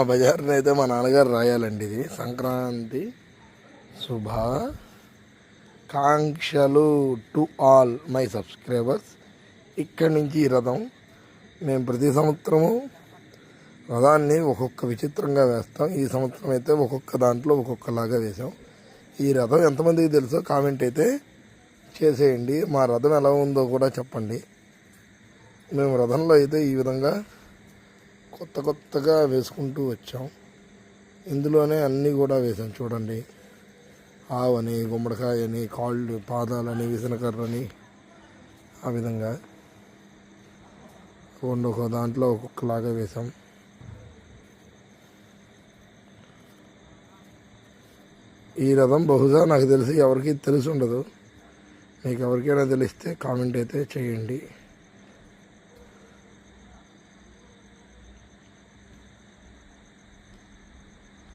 బజార్ని అయితే మా నాన్నగారు రాయాలండి. ఇది సంక్రాంతి శుభాకాంక్షలు టు ఆల్ మై సబ్స్క్రైబర్స్. ఇక్కడి నుంచి ఈ రథం మేము ప్రతి సంవత్సరము రథాన్ని ఒక్కొక్క విచిత్రంగా వేస్తాం. ఈ సంవత్సరం అయితే ఒక్కొక్క దాంట్లో ఒక్కొక్కలాగా వేసాం. ఈ రథం ఎంతమందికి తెలుసో కామెంట్ అయితే చేసేయండి. మా రథం ఎలా ఉందో కూడా చెప్పండి. మేము రథంలో అయితే ఈ విధంగా కొత్తగా వేసుకుంటూ వచ్చాం. ఇందులోనే అన్నీ కూడా వేసాం చూడండి. ఆవని, గుమ్మడికాయని, కాళ్ళు, పాదాలని, విసనకర్రని, ఆ విధంగా ఒక్కొక్క దాంట్లో ఒక్కొక్కలాగా వేసాం. ఈ రథం బహుశా నాకు తెలిసి ఎవరికి తెలిసి ఉండదు. మీకు ఎవరికైనా తెలిస్తే కామెంట్ అయితే చేయండి.